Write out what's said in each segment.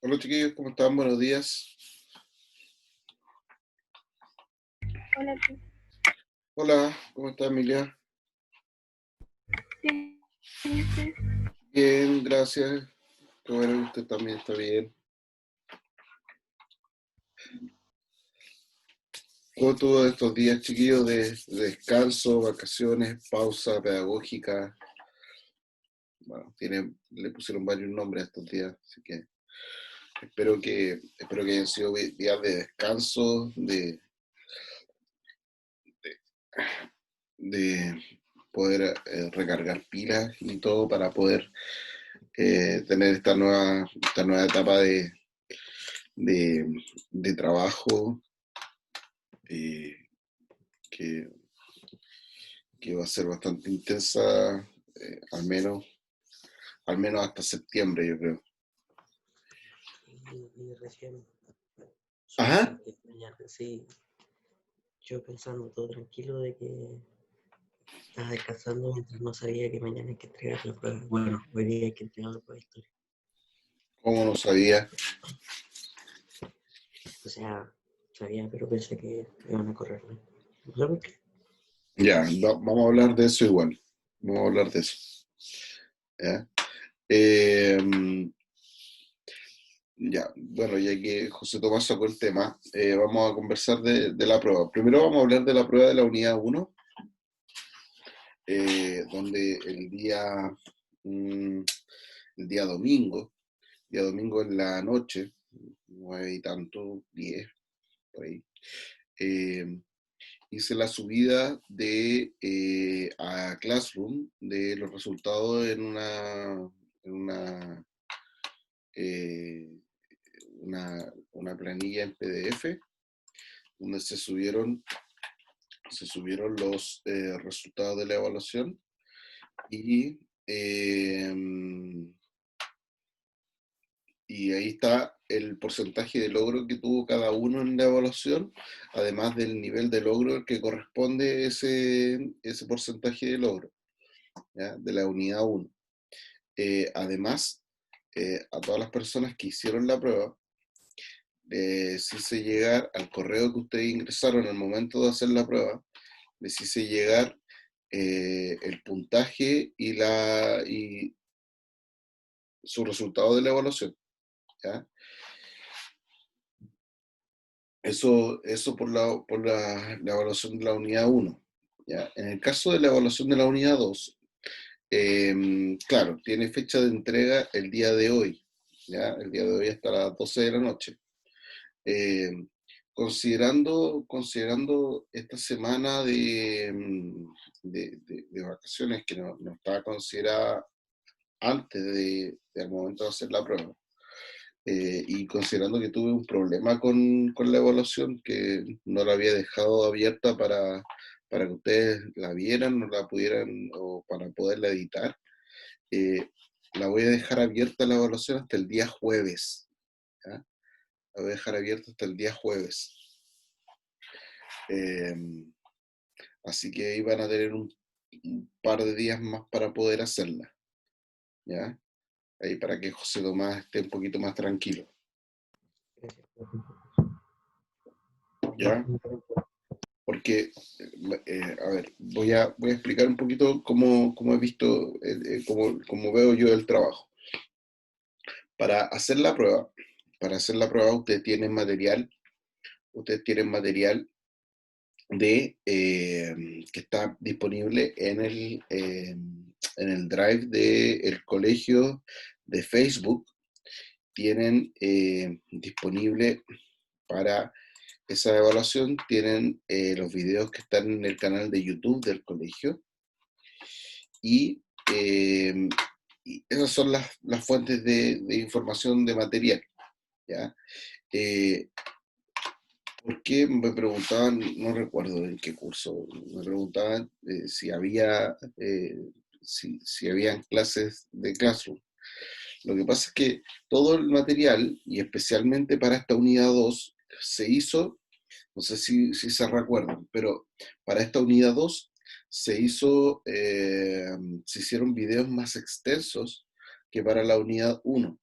Hola chiquillos, ¿cómo están? Buenos días. Hola, ¿tú? Hola, ¿cómo está Emilia? Bien, ¿y usted? Bien, gracias. Qué bueno que usted también está bien. ¿Cómo estuvo estos días, chiquillos, de descanso, vacaciones, pausa pedagógica? Bueno, le pusieron varios nombres a estos días, así que espero que hayan sido días de descanso, de poder recargar pilas y todo para poder tener esta nueva etapa de, de trabajo eh, que, que va a ser bastante intensa, al menos hasta septiembre, yo creo. Y recién Ajá. supimos que mañana, sí, yo pensando todo tranquilo de que estaba descansando mientras no sabía que mañana hay que entregar la prueba. Bueno, hoy día hay que entregar la prueba de historia. ¿Cómo no sabía? O sea, sabía, pero pensé que iban a correrme. No sé por qué. Ya, vamos a hablar de eso igual. Vamos a hablar de eso. ¿Ya? Eh, ya, bueno, ya que José Tomás sacó el tema, vamos a conversar de la prueba. Primero vamos a hablar de la prueba de la unidad 1, donde mm, el día domingo en la noche, 9 y tanto, 10, por ahí, eh, hice la subida a Classroom de los resultados eh, una planilla en PDF, donde se subieron los resultados de la evaluación y, eh, y ahí está el porcentaje de logro que tuvo cada uno en la evaluación, además del nivel de logro al que corresponde ese porcentaje de logro, ¿ya? De la unidad 1. Además, a todas las personas que hicieron la prueba, les hice llegar al correo que ustedes ingresaron al momento de hacer la prueba, les hice llegar el puntaje y su resultado de la evaluación, ¿ya? Eso por la evaluación de la unidad 1, ¿ya? En el caso de la evaluación de la unidad 2, claro, tiene fecha de entrega el día de hoy, ¿ya? El día de hoy hasta las 12 de la noche. Eh, considerando esta semana de vacaciones que no estaba considerada antes del momento de hacer la prueba, y considerando que tuve un problema con la evaluación, que no la había dejado abierta para que ustedes la vieran, no la pudieran, o para poderla editar, la voy a dejar abierta la evaluación hasta el día jueves, ¿ya? La voy a dejar abierta hasta el día jueves. Eh, Así que ahí van a tener un par de días más para poder hacerla, ¿ya? Ahí para que José Tomás esté un poquito más tranquilo, Gracias. ¿ya? Porque, a ver, voy a explicar un poquito cómo he visto, cómo veo yo el trabajo. Para hacer la prueba, ustedes tienen material que está disponible en el Drive del colegio de Facebook. Tienen disponible para esa evaluación, tienen los videos que están en el canal de YouTube del colegio y, eh, y esas son las fuentes de información de material, ¿ya? Eh, ¿Por qué me preguntaban? No recuerdo en qué curso, me preguntaban si habían clases de Classroom. Lo que pasa es que todo el material, y especialmente para esta unidad 2 se hizo, no sé si se recuerdan, pero para esta unidad 2 se hicieron videos más extensos que para la unidad 1.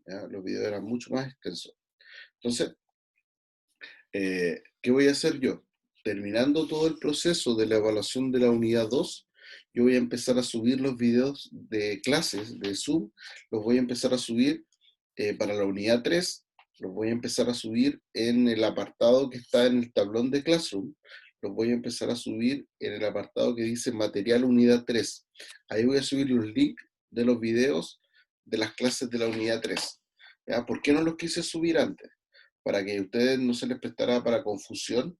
¿ya? Los videos eran mucho más extensos. Entonces, ¿qué voy a hacer yo? Terminando todo el proceso de la evaluación de la unidad 2, yo voy a empezar a subir los videos de clases de Zoom, los voy a empezar a subir para la unidad 3, los voy a empezar a subir en el apartado que está en el tablón de Classroom, los voy a empezar a subir en el apartado que dice material unidad 3. Ahí voy a subir los links de los videos de las clases de la unidad 3. ¿Ya? ¿Por qué no los quise subir antes? Para que a ustedes no se les prestara para confusión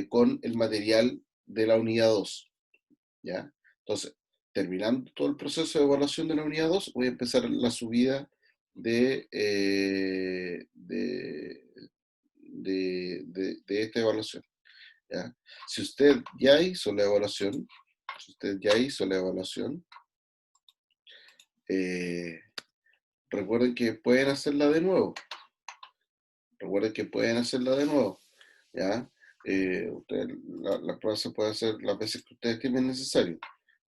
con el material de la unidad 2, ¿ya? Entonces, terminando todo el proceso de evaluación de la unidad 2, voy a empezar la subida de esta evaluación, ¿ya? Si usted ya hizo la evaluación, recuerden que pueden hacerla de nuevo. ¿Ya? La prueba se puede hacer las veces que ustedes estimen necesario,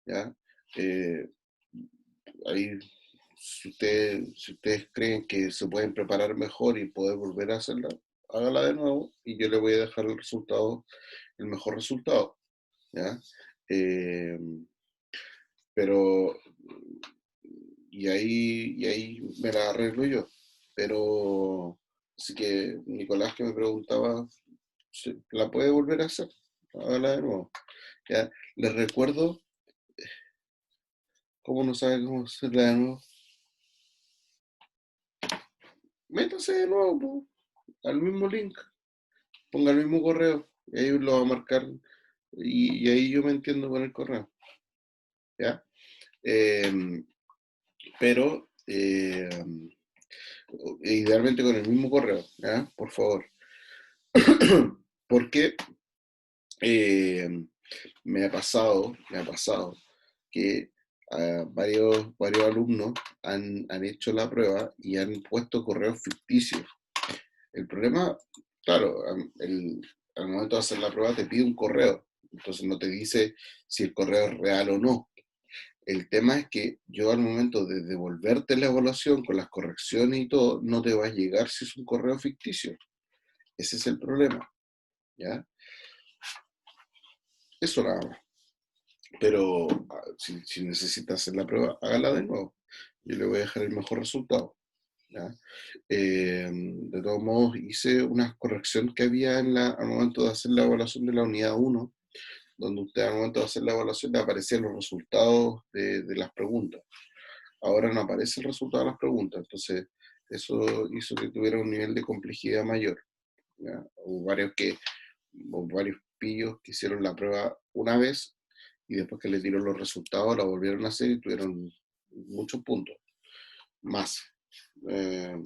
¿ya? Ahí, si ustedes creen que se pueden preparar mejor y poder volver a hacerla, hágala de nuevo y yo le voy a dejar el mejor resultado, ¿ya? Pero, y ahí me la arreglo yo. Pero, así que Nicolás que me preguntaba, ¿la puede volver a hacer? Hágala de nuevo. ¿Ya? Les recuerdo, ¿cómo no sabe cómo hacerla de nuevo? Métase de nuevo, po, al mismo link, ponga el mismo correo, y ahí lo va a marcar, y ahí yo me entiendo con el correo, ¿ya? Pero, idealmente con el mismo correo, ¿ya? Por favor. Porque eh, me ha pasado que varios alumnos han hecho la prueba y han puesto correos ficticios. El problema, claro, al momento de hacer la prueba te pide un correo, entonces no te dice si el correo es real o no. El tema es que yo al momento de devolverte la evaluación con las correcciones y todo, no te va a llegar si es un correo ficticio. Ese es el problema, ¿ya? Eso nada más. Pero si necesita hacer la prueba, hágala de nuevo. Yo le voy a dejar el mejor resultado, ¿ya? De todos modos, hice una corrección que había al momento de hacer la evaluación de la unidad 1, donde usted al momento de hacer la evaluación le aparecían los resultados de las preguntas. Ahora no aparece el resultado de las preguntas, entonces eso hizo que tuviera un nivel de complejidad mayor, ¿ya? Hubo varios pillos que hicieron la prueba una vez y después que le dieron los resultados la volvieron a hacer y tuvieron muchos puntos más. Eh,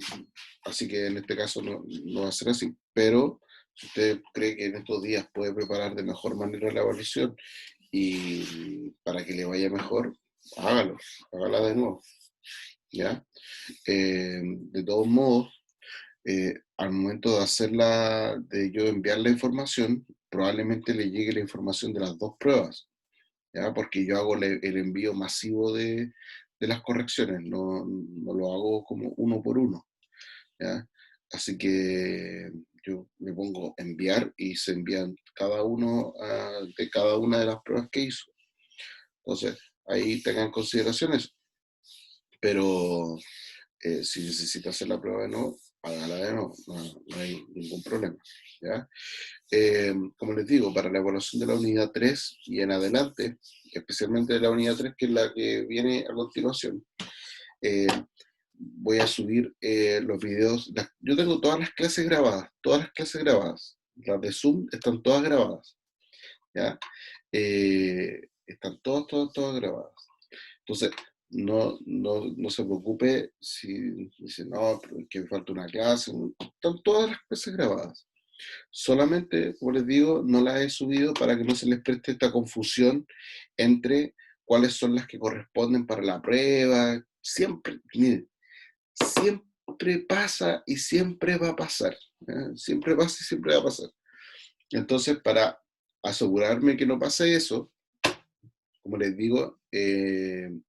Así que en este caso no va a ser así, pero si usted cree que en estos días puede preparar de mejor manera la evaluación y para que le vaya mejor, hágala de nuevo, ¿ya? De todos modos, al momento de de yo enviar la información, probablemente le llegue la información de las dos pruebas, ¿ya? Porque yo hago el envío masivo de las correcciones, no lo hago como uno por uno, ¿ya? Así que yo me pongo enviar y se envían cada uno de cada una de las pruebas que hizo. Entonces, ahí tengan consideraciones, pero si necesita hacer la prueba de nuevo, hágala de nuevo, no hay ningún problema, ¿ya? Como les digo, para la evaluación de la unidad 3 y en adelante, especialmente de la unidad 3, que es la que viene a continuación, eh, voy a subir los videos. Yo tengo todas las clases grabadas. Las de Zoom están todas grabadas, ¿ya? Están todas grabadas. Entonces, no se preocupe si dice, no, pero es que me falta una clase. Están todas las clases grabadas. Solamente, como les digo, no las he subido para que no se les preste esta confusión entre cuáles son las que corresponden para la prueba. Siempre, miren, siempre pasa y siempre va a pasar. Siempre pasa y siempre va a pasar. Entonces, para asegurarme que no pase eso, como les digo,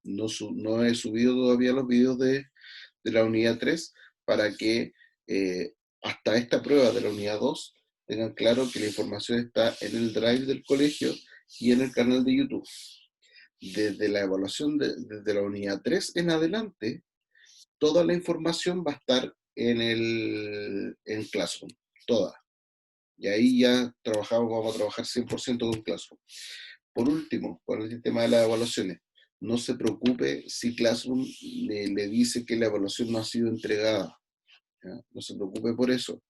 no he subido todavía los videos de la unidad 3 para que hasta esta prueba de la unidad 2 tengan claro que la información está en el drive del colegio y en el canal de YouTube. Desde la evaluación desde la unidad 3 en adelante, toda la información va a estar en Classroom, toda. Y ahí ya vamos a trabajar 100% con Classroom. Por último, con el tema de las evaluaciones, no se preocupe si Classroom le dice que la evaluación no ha sido entregada. ¿Ya? No se preocupe por eso.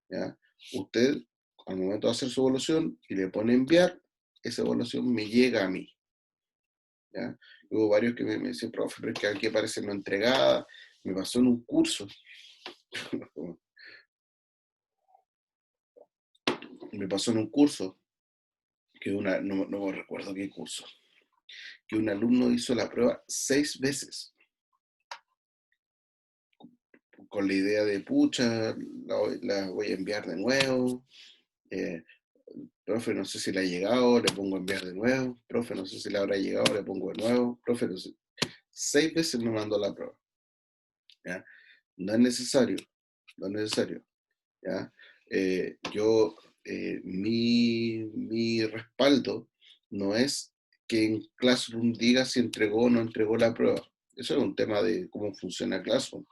¿Ya? Usted, al momento de hacer su evaluación y le pone enviar, esa evaluación me llega a mí. ¿Ya? Hubo varios que me decían, profe, pero es que aquí aparece no entregada. Me pasó en un curso. Me pasó en un curso, no recuerdo qué curso, que un alumno hizo la prueba 6 veces, con la idea de, pucha, la voy a enviar de nuevo, profe, no sé si le ha llegado, le pongo a enviar de nuevo, profe, no sé si le habrá llegado, le pongo de nuevo, profe, no sé. 6 veces me mandó la prueba. ¿Ya? No es necesario, no es necesario. ¿Ya? Mi respaldo no es que en Classroom diga si entregó o no entregó la prueba. Eso es un tema de cómo funciona Classroom.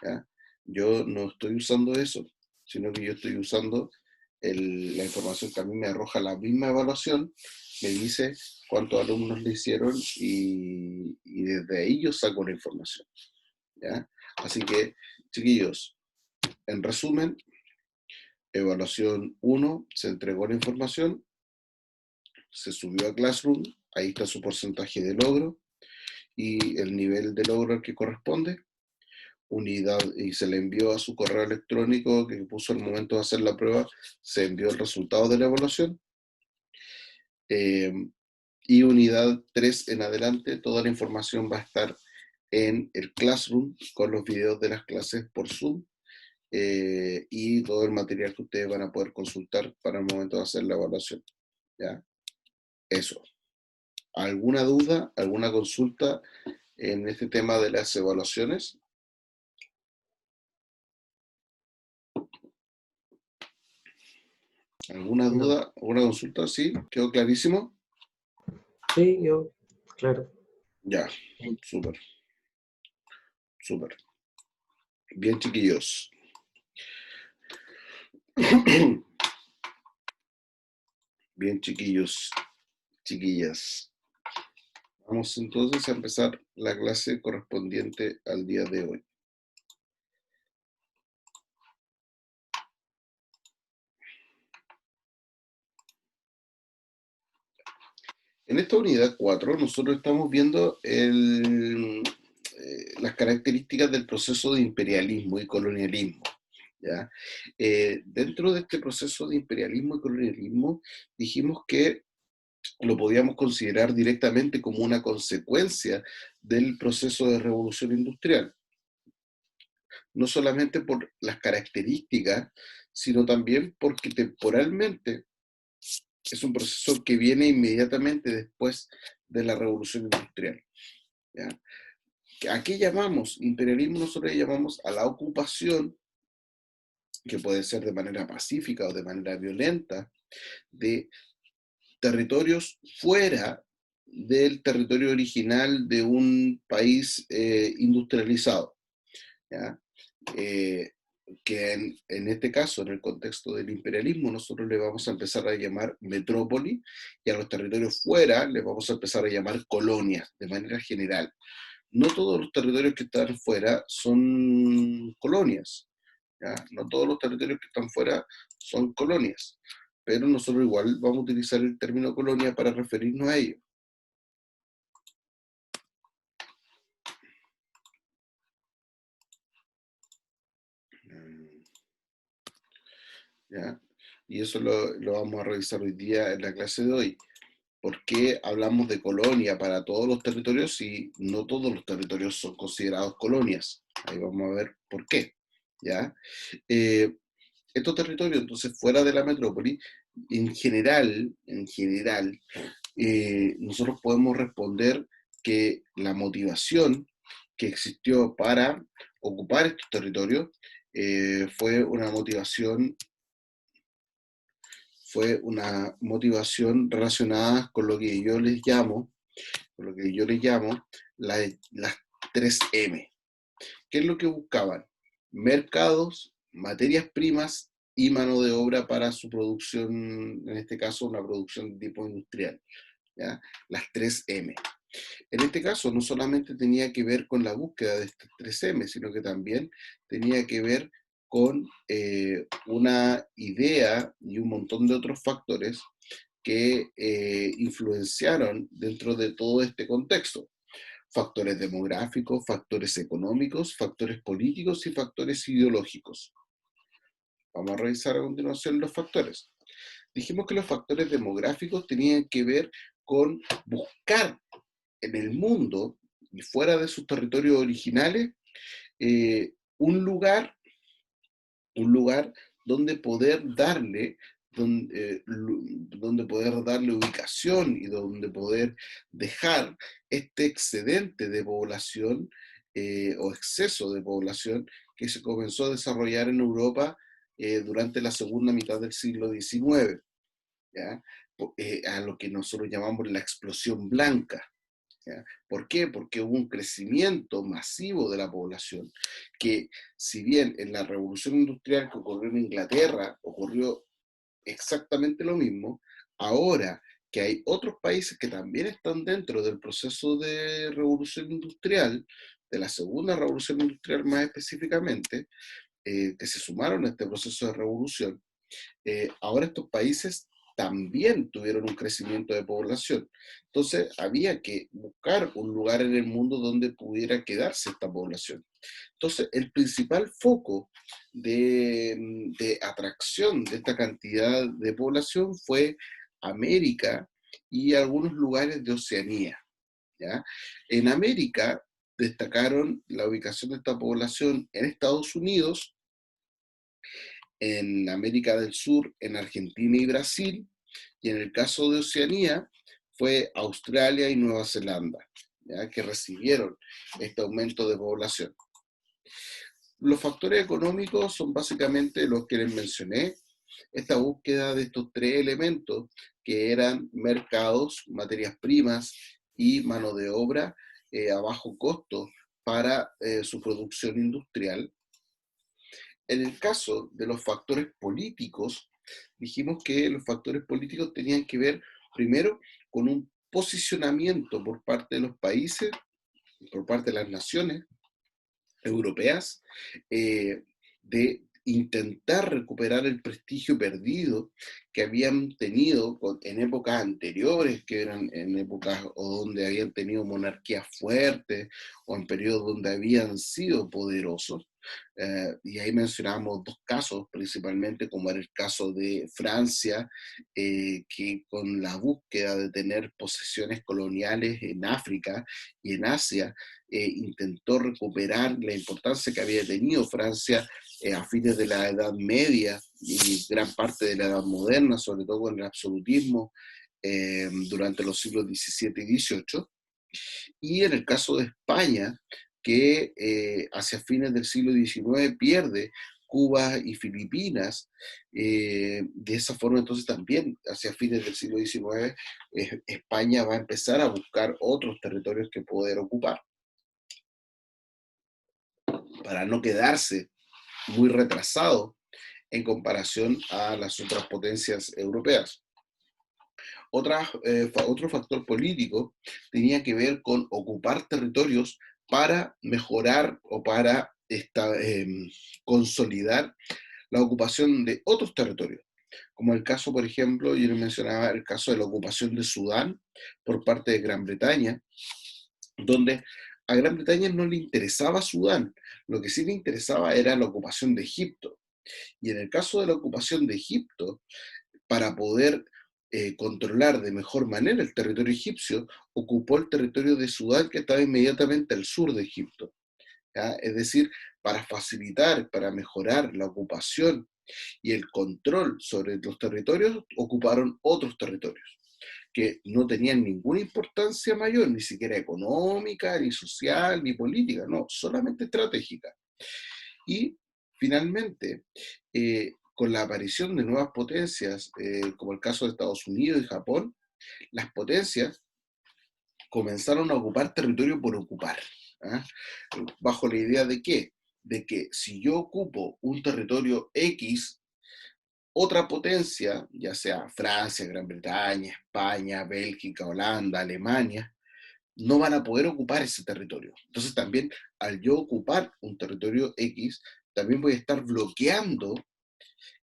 ¿Ya? Yo no estoy usando eso, sino que yo estoy usando la información que a mí me arroja la misma evaluación, me dice cuántos alumnos le hicieron y desde ahí yo saco la información. ¿Ya? Así que, chiquillos, en resumen, evaluación 1, se entregó la información, se subió a Classroom, ahí está su porcentaje de logro y el nivel de logro al que corresponde, unidad, y se le envió a su correo electrónico que puso al momento de hacer la prueba, se envió el resultado de la evaluación, y unidad 3 en adelante, toda la información va a estar en el Classroom con los videos de las clases por Zoom, y todo el material que ustedes van a poder consultar para el momento de hacer la evaluación. ¿Ya? Eso. ¿Alguna duda, alguna consulta en este tema de las evaluaciones? ¿Alguna No. duda, alguna consulta? ¿Sí? ¿Quedó clarísimo? Sí, yo, claro. Ya, súper, súper. Bien, chiquillos. Bien, chiquillos, chiquillas. Vamos entonces a empezar la clase correspondiente al día de hoy. En esta unidad 4 nosotros estamos viendo las características del proceso de imperialismo y colonialismo. ¿Ya? Dentro de este proceso de imperialismo y colonialismo dijimos que lo podíamos considerar directamente como una consecuencia del proceso de revolución industrial, no solamente por las características, sino también porque temporalmente es un proceso que viene inmediatamente después de la revolución industrial. ¿Ya? ¿A qué llamamos imperialismo? Nosotros le llamamos a la ocupación, que puede ser de manera pacífica o de manera violenta, de territorios fuera del territorio original de un país industrializado. ¿Ya? Que en este caso, en el contexto del imperialismo, nosotros le vamos a empezar a llamar metrópoli, y a los territorios fuera les vamos a empezar a llamar colonias, de manera general. No todos los territorios que están fuera son colonias, ¿ya? No todos los territorios que están fuera son colonias, pero nosotros igual vamos a utilizar el término colonia para referirnos a ello. ¿Ya? Y eso lo vamos a revisar hoy día en la clase de hoy. ¿Por qué hablamos de colonia para todos los territorios si no todos los territorios son considerados colonias? Ahí vamos a ver por qué. ¿Ya? Estos territorios, entonces, fuera de la metrópoli, nosotros podemos responder que la motivación que existió para ocupar estos territorios fue una motivación relacionada con lo que yo les llamo, las 3M. ¿Qué es lo que buscaban? Mercados, materias primas y mano de obra para su producción, en este caso una producción de tipo industrial, ¿ya? Las 3M. En este caso no solamente tenía que ver con la búsqueda de estas 3M, sino que también tenía que ver con una idea y un montón de otros factores que influenciaron dentro de todo este contexto. Factores demográficos, factores económicos, factores políticos y factores ideológicos. Vamos a revisar a continuación los factores. Dijimos que los factores demográficos tenían que ver con buscar en el mundo y fuera de sus territorios originales eh, un lugar donde poder darle donde poder darle ubicación y donde poder dejar este excedente de población o exceso de población que se comenzó a desarrollar en Europa durante la segunda mitad del siglo XIX, ¿ya? A lo que nosotros llamamos la explosión blanca. ¿Ya? ¿Por qué? Porque hubo un crecimiento masivo de la población, que si bien en la revolución industrial que ocurrió en Inglaterra ocurrió exactamente lo mismo, ahora que hay otros países que también están dentro del proceso de revolución industrial, de la segunda revolución industrial más específicamente, que se sumaron a este proceso de revolución, ahora estos países también tuvieron un crecimiento de población. Entonces había que buscar un lugar en el mundo donde pudiera quedarse esta población. Entonces el principal foco de atracción de esta cantidad de población fue América y algunos lugares de Oceanía, ¿ya? En América destacaron la ubicación de esta población en Estados Unidos, en América del Sur, en Argentina y Brasil, y en el caso de Oceanía fue Australia y Nueva Zelanda, ¿ya? Que recibieron este aumento de población. Los factores económicos son básicamente los que les mencioné, esta búsqueda de estos tres elementos que eran mercados, materias primas y mano de obra a bajo costo para su producción industrial. En el caso de los factores políticos, dijimos que los factores políticos tenían que ver primero con un posicionamiento por parte de los países, por parte de las naciones europeas, de intentar recuperar el prestigio perdido que habían tenido en épocas anteriores, que eran en épocas o donde habían tenido monarquías fuertes o en periodos donde habían sido poderosos. Y ahí mencionamos dos casos principalmente, como era el caso de Francia, que con la búsqueda de tener posesiones coloniales en África y en Asia, intentó recuperar la importancia que había tenido Francia a fines de la Edad Media y gran parte de la Edad Moderna, sobre todo con el absolutismo durante los siglos XVII y XVIII. Y en el caso de España, que hacia fines del siglo XIX pierde Cuba y Filipinas, de esa forma entonces también hacia fines del siglo XIX España va a empezar a buscar otros territorios que poder ocupar para no quedarse muy retrasado en comparación a las otras potencias europeas. Otro factor político tenía que ver con ocupar territorios para mejorar o para consolidar la ocupación de otros territorios, como el caso, por ejemplo, yo les mencionaba el caso de la ocupación de Sudán por parte de Gran Bretaña, donde a Gran Bretaña no le interesaba Sudán, lo que sí le interesaba era la ocupación de Egipto. Y en el caso de la ocupación de Egipto, para poder controlar de mejor manera el territorio egipcio, ocupó el territorio de Sudán, que estaba inmediatamente al sur de Egipto, ¿ya? Es decir, para facilitar, para mejorar la ocupación y el control sobre los territorios, ocuparon otros territorios. que no tenían ninguna importancia mayor, ni siquiera económica, ni social, ni política, no, solamente estratégica. Y finalmente, con la aparición de nuevas potencias, como el caso de Estados Unidos y Japón, las potencias comenzaron a ocupar territorio por ocupar. ¿Ah? ¿Bajo la idea de qué? De que si yo ocupo un territorio X, otra potencia, ya sea Francia, Gran Bretaña, España, Bélgica, Holanda, Alemania, no van a poder ocupar ese territorio. Entonces también al yo ocupar un territorio X, también voy a estar bloqueando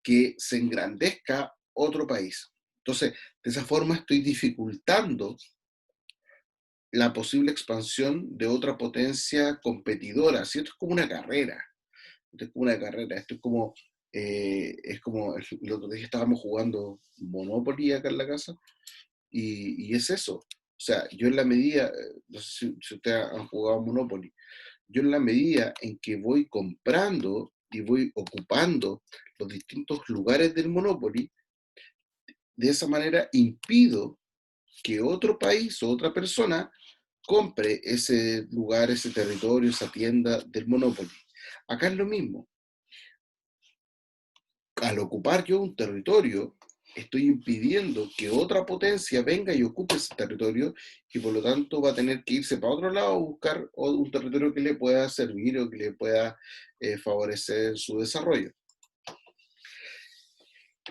que se engrandezca otro país. Entonces, de esa forma estoy dificultando la posible expansión de otra potencia competidora. ¿Sí? Esto es como una carrera. Esto es como una carrera. Esto es como el otro día estábamos jugando Monopoly acá en la casa y es eso. O sea, yo en la medida, no sé si ustedes han jugado Monopoly, yo en la medida en que voy comprando y voy ocupando los distintos lugares del Monopoly, de esa manera impido que otro país o otra persona compre ese lugar, ese territorio, esa tienda del Monopoly. Acá es lo mismo. Al ocupar yo un territorio, estoy impidiendo que otra potencia venga y ocupe ese territorio y por lo tanto va a tener que irse para otro lado a buscar un territorio que le pueda servir o que le pueda favorecer su desarrollo.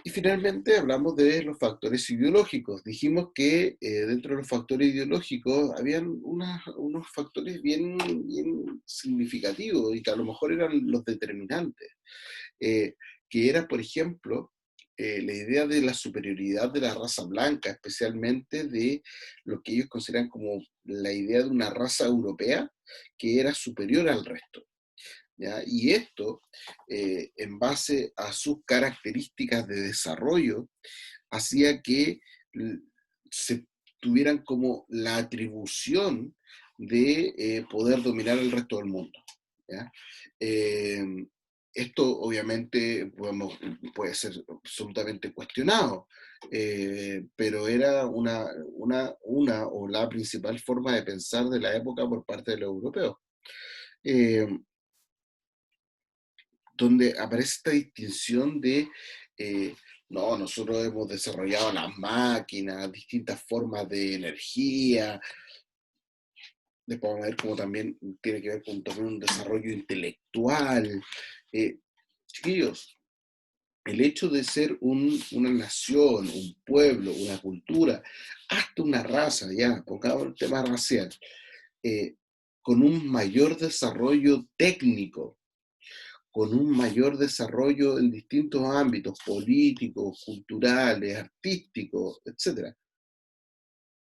Y finalmente hablamos de los factores ideológicos. Dijimos que dentro de los factores ideológicos habían unos factores bien significativos y que a lo mejor eran los determinantes, que era, por ejemplo, la idea de la superioridad de la raza blanca, especialmente de lo que ellos consideran como la idea de una raza europea que era superior al resto. ¿Ya? Y esto, en base a sus características de desarrollo, hacía que se tuvieran como la atribución de poder dominar el resto del mundo. ¿Ya? Eh, Esto obviamente puede ser absolutamente cuestionado, pero era una o la principal forma de pensar de la época por parte de los europeos. Eh, Donde aparece esta distinción de, no, nosotros hemos desarrollado las máquinas, distintas formas de energía, después vamos a ver cómo también tiene que ver con también un desarrollo intelectual. Chiquillos, el hecho de ser una nación, un pueblo, una cultura, hasta una raza, ya, pongamos el tema racial, eh, con un mayor desarrollo técnico, con un mayor desarrollo en distintos ámbitos políticos, culturales, artísticos, etc.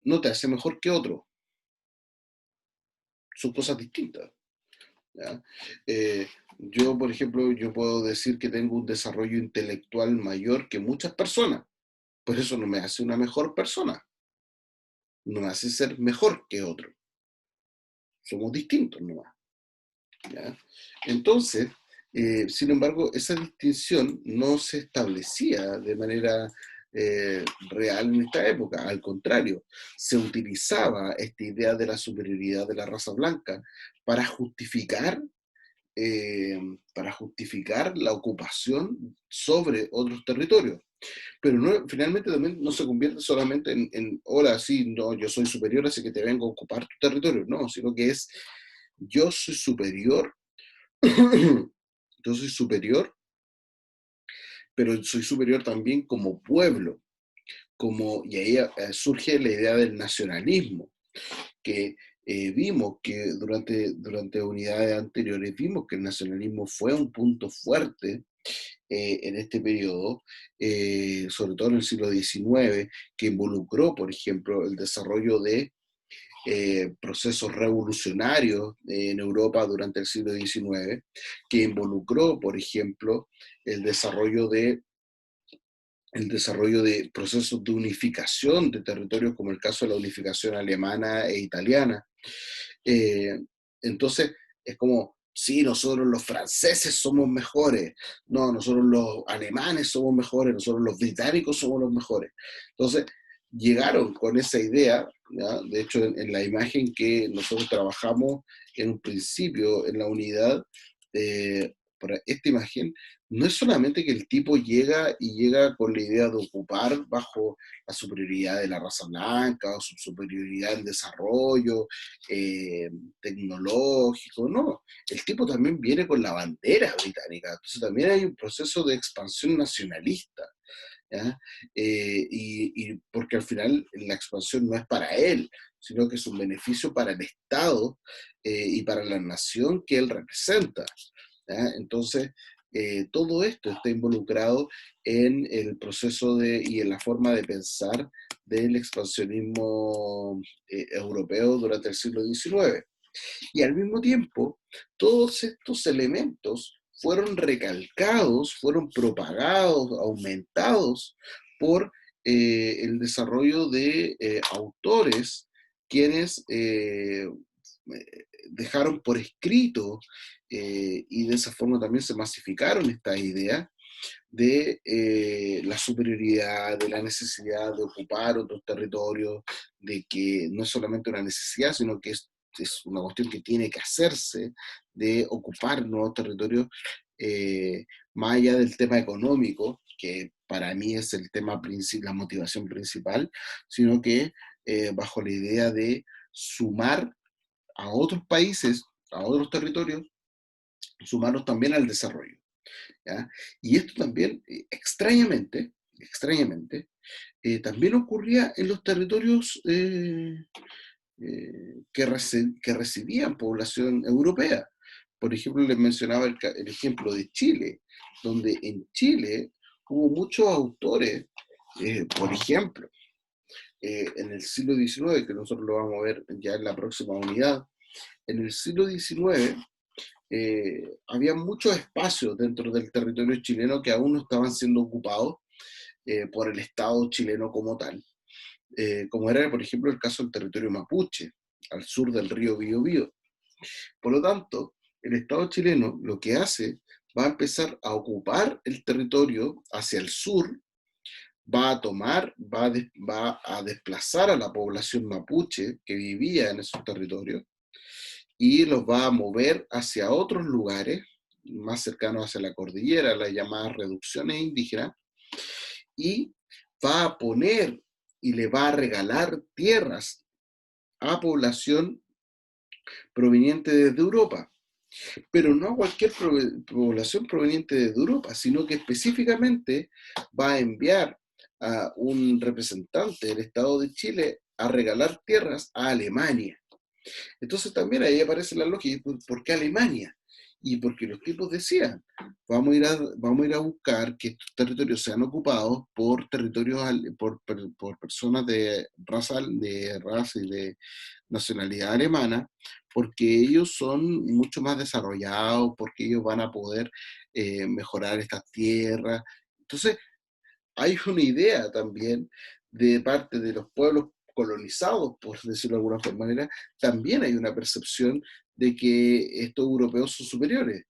No te hace mejor que otro, son cosas distintas. ¿Ya? Yo, por ejemplo, yo puedo decir que tengo un desarrollo intelectual mayor que muchas personas, pero eso no me hace una mejor persona, no me hace ser mejor que otro. Somos distintos nomás. ¿Ya? Entonces, sin embargo, esa distinción no se establecía de manera real en esta época. Al contrario, se utilizaba esta idea de la superioridad de la raza blanca para justificar la ocupación sobre otros territorios. Pero no, finalmente también no se convierte solamente hola, sí, no, yo soy superior, así que te vengo a ocupar tu territorio. No, sino que es, yo soy superior, yo soy superior, pero soy superior también como pueblo, y ahí surge la idea del nacionalismo, que vimos que durante unidades anteriores vimos que el nacionalismo fue un punto fuerte en este periodo, sobre todo en el siglo XIX, que involucró, por ejemplo, el desarrollo de procesos revolucionarios en Europa durante el siglo XIX, que involucró, por ejemplo, el desarrollo de procesos de unificación de territorios, como el caso de la unificación alemana e italiana. Eh, entonces, es como, sí, nosotros los franceses somos mejores, no, nosotros los alemanes somos mejores, nosotros los británicos somos los mejores. Entonces, llegaron con esa idea, ¿ya? De hecho, en la imagen que nosotros trabajamos en un principio en la unidad, para esta imagen, no es solamente que el tipo llega con la idea de ocupar bajo la superioridad de la raza blanca o su superioridad en desarrollo tecnológico, no, el tipo también viene con la bandera británica, entonces también hay un proceso de expansión nacionalista. ¿Ya? Y porque al final la expansión no es para él, sino que es un beneficio para el Estado y para la nación que él representa. ¿Ya? Entonces, todo esto está involucrado en el proceso y en la forma de pensar del expansionismo europeo durante el siglo XIX. Y al mismo tiempo, todos estos elementos fueron recalcados, fueron propagados, aumentados por el desarrollo de autores quienes dejaron por escrito y de esa forma también se masificaron esta idea de la superioridad, de la necesidad de ocupar otros territorios, de que no es solamente una necesidad, sino que es una cuestión que tiene que hacerse, de ocupar nuevos territorios, más allá del tema económico, que para mí es el tema principal, la motivación principal, sino que bajo la idea de sumar a otros países, a otros territorios, sumarlos también al desarrollo. ¿Ya? Y esto también, extrañamente, también ocurría en los territorios que recibían población europea. Por ejemplo, les mencionaba el ejemplo de Chile, donde en Chile hubo muchos autores, por ejemplo, en el siglo XIX, que nosotros lo vamos a ver ya en la próxima unidad, en el siglo XIX había muchos espacios dentro del territorio chileno que aún no estaban siendo ocupados por el Estado chileno como tal, como era, por ejemplo, el caso del territorio mapuche, al sur del río Biobío. Por lo tanto, el Estado chileno lo que hace va a empezar a ocupar el territorio hacia el sur, va a tomar, va a desplazar a la población mapuche que vivía en esos territorios y los va a mover hacia otros lugares más cercanos hacia la cordillera, las llamadas reducciones indígenas, y va a poner y le va a regalar tierras a población proveniente desde Europa, pero no a cualquier población proveniente desde Europa, sino que específicamente va a enviar a un representante del Estado de Chile a regalar tierras a Alemania. Entonces también ahí aparece la lógica, ¿por qué Alemania? Y porque los tipos decían, vamos a ir a buscar que estos territorios sean ocupados por territorios, por personas de raza y de nacionalidad alemana, porque ellos son mucho más desarrollados, porque ellos van a poder mejorar estas tierras. Entonces, hay una idea también de parte de los pueblos colonizados, por decirlo de alguna manera, también hay una percepción de que estos europeos son superiores.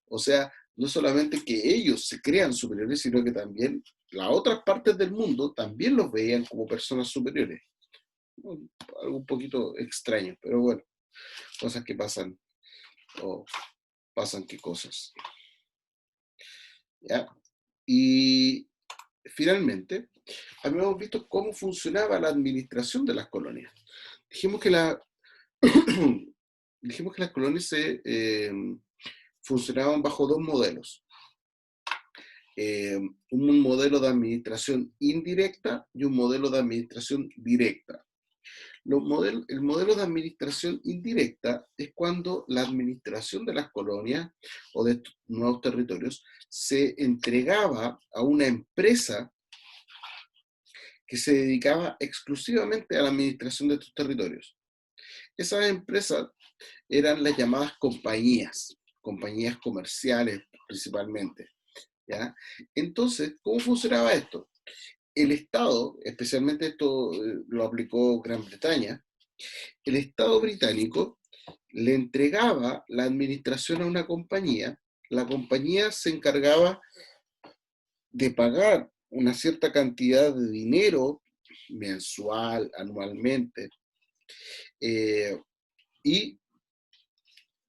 O sea, no solamente que ellos se crean superiores, sino que también las otras partes del mundo también los veían como personas superiores. Algo un poquito extraño, pero bueno, cosas que pasan, o pasan qué cosas. ¿Ya? Y finalmente, habíamos visto cómo funcionaba la administración de las colonias. Dijimos que, dijimos que las colonias funcionaban bajo dos modelos. Un modelo de administración indirecta y un modelo de administración directa. El modelo de administración indirecta es cuando la administración de las colonias o de estos nuevos territorios se entregaba a una empresa que se dedicaba exclusivamente a la administración de estos territorios. Esas empresas eran las llamadas compañías comerciales principalmente. ¿Ya? Entonces, ¿cómo funcionaba esto? El Estado, especialmente esto lo aplicó Gran Bretaña, el Estado británico le entregaba la administración a una compañía, la compañía se encargaba de pagar una cierta cantidad de dinero mensual, anualmente, y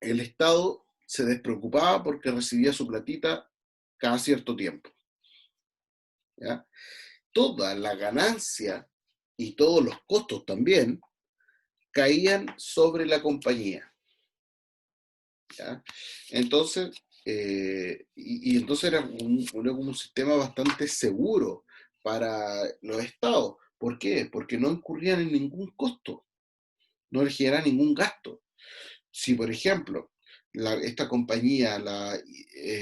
el Estado se despreocupaba porque recibía su platita cada cierto tiempo. ¿Ya? Toda la ganancia y todos los costos también caían sobre la compañía. ¿Ya? Entonces, entonces era como un sistema bastante seguro para los estados. ¿Por qué? Porque no incurrían en ningún costo, no les generaba ningún gasto. Si, por ejemplo, esta compañía, la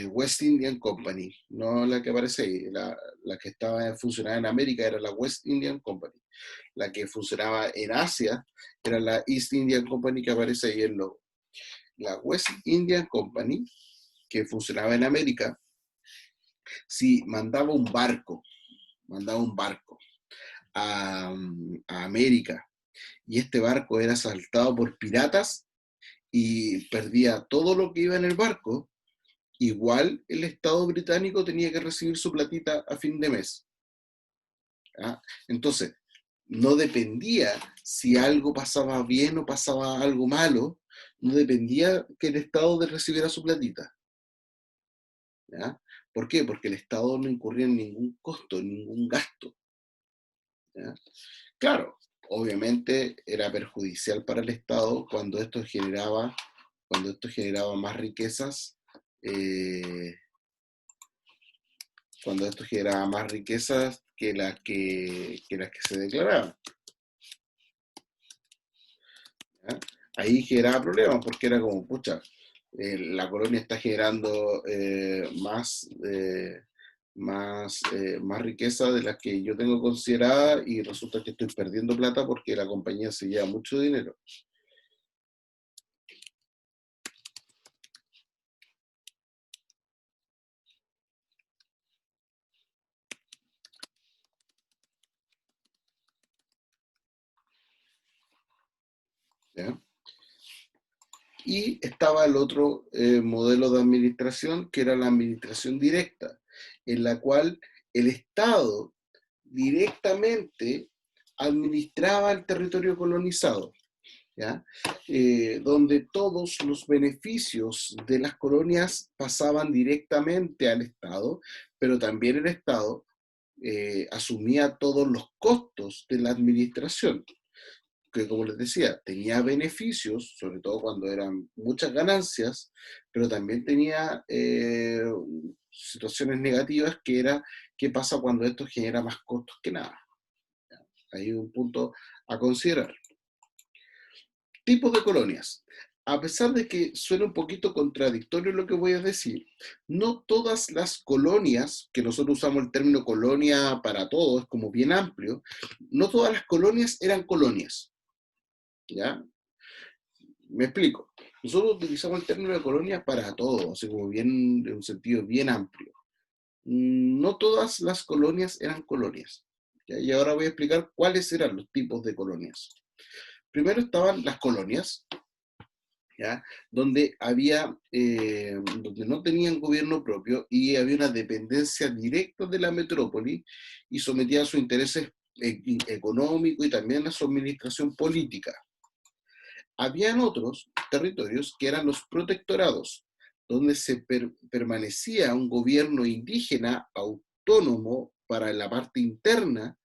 West Indian Company, no la que aparece ahí, la que funcionaba en América era la West Indian Company, la que funcionaba en Asia era la East Indian Company que aparece ahí en el logo. La West Indian Company, que funcionaba en América, si mandaba un barco a América y este barco era asaltado por piratas y perdía todo lo que iba en el barco, igual el Estado británico tenía que recibir su platita a fin de mes. ¿Ah? Entonces, no dependía si algo pasaba bien o pasaba algo malo, no dependía que el Estado recibiera su platita. ¿Ya? ¿Por qué? Porque el Estado no incurría en ningún costo, en ningún gasto. ¿Ya? Claro, obviamente era perjudicial para el Estado cuando esto generaba más riquezas, eh, cuando esto generaba más riquezas que las que se declaraban. ¿Ya? Ahí generaba problemas porque era como, pucha, la colonia está generando más riqueza de las que yo tengo considerada y resulta que estoy perdiendo plata porque la compañía se lleva mucho dinero. ¿Ya? Y estaba el otro modelo de administración, que era la administración directa, en la cual el Estado directamente administraba el territorio colonizado, ¿ya? Donde todos los beneficios de las colonias pasaban directamente al Estado, pero también el Estado asumía todos los costos de la administración, que como les decía, tenía beneficios, sobre todo cuando eran muchas ganancias, pero también tenía situaciones negativas, que era qué pasa cuando esto genera más costos que nada. Hay un punto a considerar. Tipos de colonias. A pesar de que suena un poquito contradictorio lo que voy a decir, no todas las colonias, que nosotros usamos el término colonia para todo, es como bien amplio, no todas las colonias eran colonias. ¿Ya? Me explico. Nosotros utilizamos el término de colonia para todo, así como bien, en un sentido bien amplio. No todas las colonias eran colonias. ¿Ya? Y ahora voy a explicar cuáles eran los tipos de colonias. Primero estaban las colonias, ¿ya? Donde donde no tenían gobierno propio y había una dependencia directa de la metrópoli y sometida a sus intereses económicos y también a su administración política. Habían otros territorios que eran los protectorados, donde permanecía un gobierno indígena autónomo para la parte interna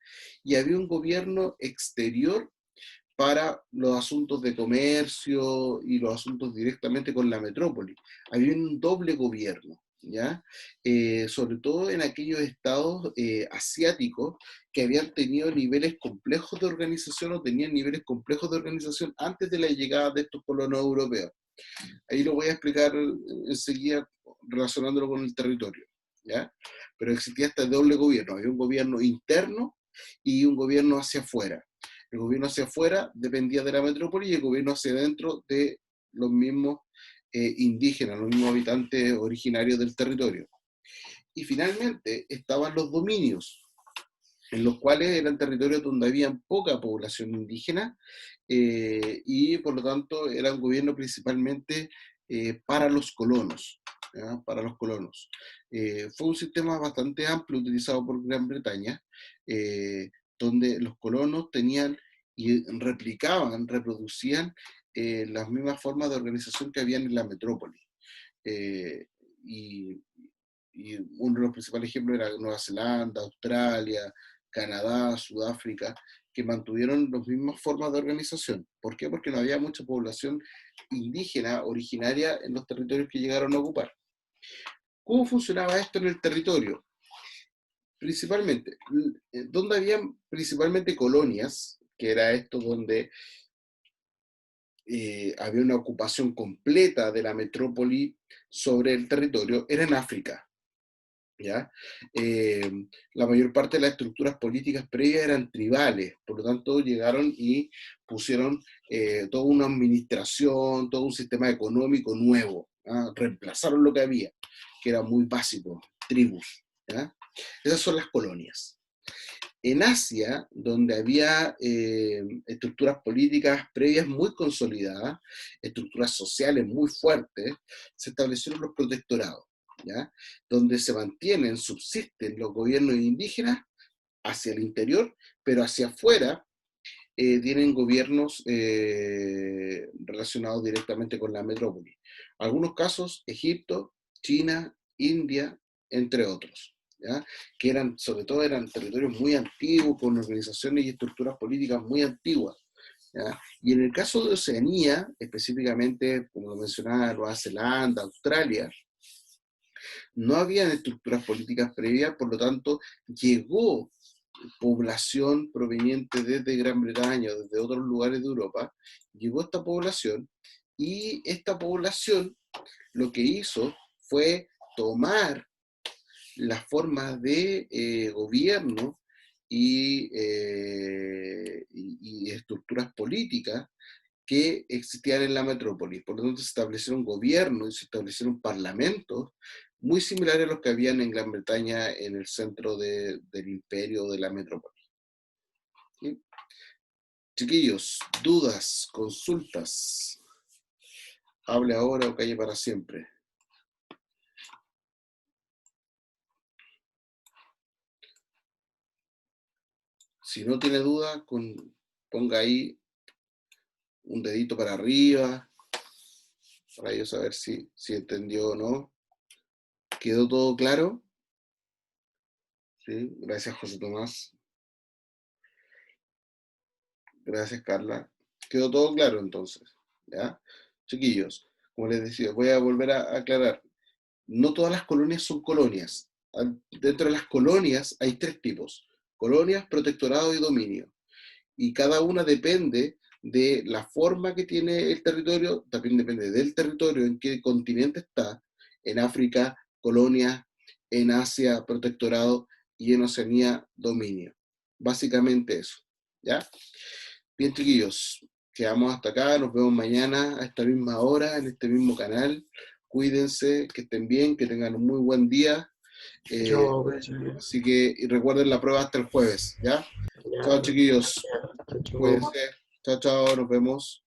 y había un gobierno exterior para los asuntos de comercio y los asuntos directamente con la metrópoli. Había un doble gobierno, ¿ya? Sobre todo en aquellos estados asiáticos que habían tenido niveles complejos de organización o tenían niveles complejos de organización antes de la llegada de estos colonos europeos. Ahí lo voy a explicar enseguida relacionándolo con el territorio, ¿ya? Pero existía este doble gobierno, había un gobierno interno y un gobierno hacia afuera. El gobierno hacia afuera dependía de la metrópoli y el gobierno hacia adentro de los mismos indígenas, los mismos habitantes originarios del territorio. Y finalmente estaban los dominios, en los cuales eran territorios donde había poca población indígena y por lo tanto era un gobierno principalmente para los colonos. ¿Ya? Para los colonos. Fue un sistema bastante amplio utilizado por Gran Bretaña, donde los colonos tenían y reproducían las mismas formas de organización que habían en la metrópoli. Eh, y, y uno de los principales ejemplos era Nueva Zelanda, Australia, Canadá, Sudáfrica, que mantuvieron las mismas formas de organización. ¿Por qué? Porque no había mucha población indígena originaria en los territorios que llegaron a ocupar. ¿Cómo funcionaba esto en el territorio? Principalmente, donde había principalmente colonias, que era esto donde había una ocupación completa de la metrópoli sobre el territorio, era en África. ¿Ya? La mayor parte de las estructuras políticas previas eran tribales, por lo tanto llegaron y pusieron toda una administración, todo un sistema económico nuevo, ¿ah? Reemplazaron lo que había, que era muy básico, tribus. ¿Ya? Esas son las colonias. En Asia, donde había estructuras políticas previas muy consolidadas, estructuras sociales muy fuertes, se establecieron los protectorados, ¿ya? Donde se mantienen, subsisten los gobiernos indígenas hacia el interior, pero hacia afuera tienen gobiernos relacionados directamente con la metrópoli. Algunos casos, Egipto, China, India, entre otros. ¿Ya? Que eran, sobre todo eran territorios muy antiguos, con organizaciones y estructuras políticas muy antiguas. ¿Ya? Y en el caso de Oceanía, específicamente, como lo mencionaba, Nueva Zelanda, Australia, no habían estructuras políticas previas, por lo tanto, llegó población proveniente desde Gran Bretaña, desde otros lugares de Europa, llegó esta población y esta población lo que hizo fue tomar las formas de gobierno y estructuras políticas que existían en la metrópoli. Por lo tanto, se establecieron gobiernos y se establecieron parlamentos muy similares a los que habían en Gran Bretaña en el centro del imperio de la metrópoli. ¿Sí? Chiquillos, dudas, consultas. Hable ahora o calle para siempre. Si no tiene duda, ponga ahí un dedito para arriba, para yo saber si entendió o no. ¿Quedó todo claro? ¿Sí? Gracias, José Tomás. Gracias, Carla. Quedó todo claro entonces. ¿Ya? Chiquillos, como les decía, voy a volver a aclarar. No todas las colonias son colonias. Dentro de las colonias hay tres tipos: colonias, protectorado y dominio. Y cada una depende de la forma que tiene el territorio, también depende del territorio, en qué continente está. En África, colonia; en Asia, protectorado; y en Oceanía, dominio. Básicamente eso. ¿Ya? Bien, chiquillos, quedamos hasta acá. Nos vemos mañana a esta misma hora, en este mismo canal. Cuídense, que estén bien, que tengan un muy buen día. Así que y recuerden la prueba hasta el jueves, ¿ya? Ya, Chao, chiquillos. gracias. Chau. Cuídense. Chao, chao. Nos vemos.